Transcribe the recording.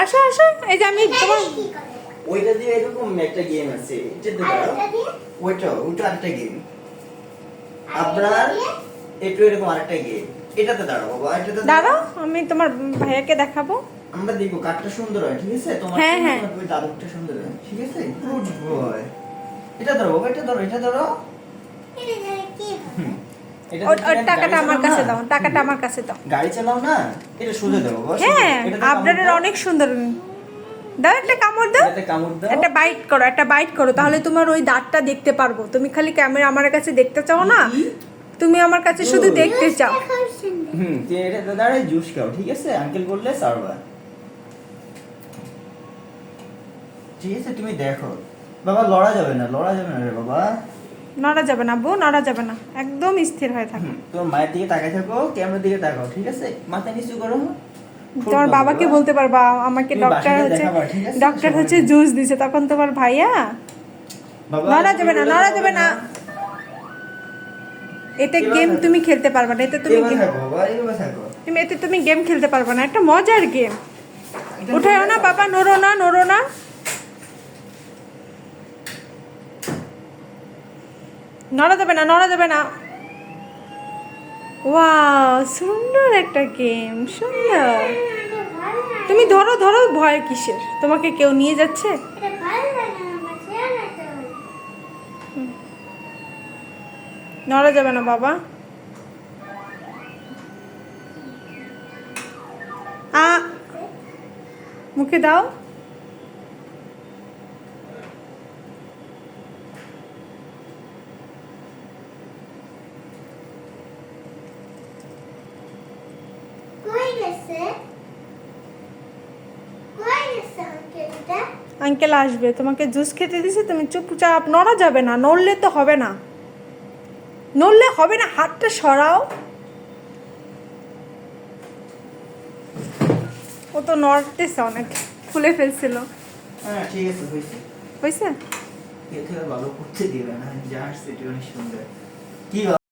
আসো আসো, এই যে আমি তোমার ওইটা দিয়ে এরকম একটা গেম আছে, এটা তো দাঁড়াও, ওইটা আরেকটা গেম। আপনার একটু এরকম আরেকটা গেম, এটাতে দাঁড়াও বাবা, এটাতে দাঁড়াও, আমি তোমার ভাইয়াকে দেখাবো। আমরা দেখবো কাঠটা সুন্দর হয়, ঠিক আছে? তোমার হ্যাঁ, হ্যাঁ। ওই দাদুটা সুন্দর হয়, ঠিক আছে? Good boy. এটা ধরো বাবা, এটা ধরো, এটা ধরো। হুম। এটা ওর দিয়ে টাকাটা গাড়ি আমার চালাও কাছে না? দাও, টাকাটা আমার কাছে দাও। গাড়ি চালাও না, এটা সোজা দাও বাবা, হ্যাঁ, এটাতে আপনাদের কামড় দাও। অনেক সুন্দর। দাও একটা কামড় দাও, এটাতে কামড় দাও। একটা বাইট করো, একটা বাইট করো, তাহলে তোমার ওই দাঁতটা দেখতে পারবো। তুমি খালি ক্যামেরা আমার কাছে দেখতে চাও না, তুমি আমার কাছে শুধু দেখতে চাও। এটাতে দাঁড়ায় জুস খাও, ঠিক আছে? আঙ্কেল বললে সারবা, ঠিক আছে? তুমি দেখো বাবা, লড়া যাবে না, লড়া যাবে না রে বাবা। নড়া যাবে না বউ, নড়া যাবে না, একদম স্থির হয়ে থাকো। তোমার মায়ের দিকে তাকাই থাকো, ক্যামেরার দিকে তাকাও, ঠিক আছে? মাথা নিচু করো। তোমার বাবাকে বলতে পারবা আমাকে তুমি ডক্টর বাসায় হচ্ছে, দেখাবা, ঠিক আছে? ডক্টর হচ্ছে সময় নেই। জুস দিছে, তখন তোমার ভাইয়া বাবা, নড়া যাবে না, নড়া যাবে না। এতে এবার গেম থাকো। তুমি খেলতে পারবে না, এতে তুমি এবার থাকো বাবা, এবার থাকো। এতে তুমি গেম খেলতে পারবে না, একটা মজার গেম। উঠাও না বাবা, নড়ো না, নড়ো না। নড়া যাবে না, নড়া যাবে না। ওয়াও, সুন্দর একটা গেম, সুন্দর। তুমি ধরো ধরো, ভয় কিসের? তোমাকে কেউ নিয়ে যাচ্ছে? নড়া যাবে না বাবা। মুখে দাও। আঙ্কেল আসবে, তোমাকে জুস খেতে দিছে, তুমি চুপচাপ, নড়া যাবে না, নড়লে তো হবে না, নড়লে হবে না, হাতটা সরাও। ও তো নড়তেছে অনেক, ফুলে ফেলছিল। হ্যাঁ, ঠিক আছে, হয়েছে। হয়েছে? এতে আর ভালো করতে দিবে না, যা আসছে এটি অনেক সুন্দর। কি বাবা?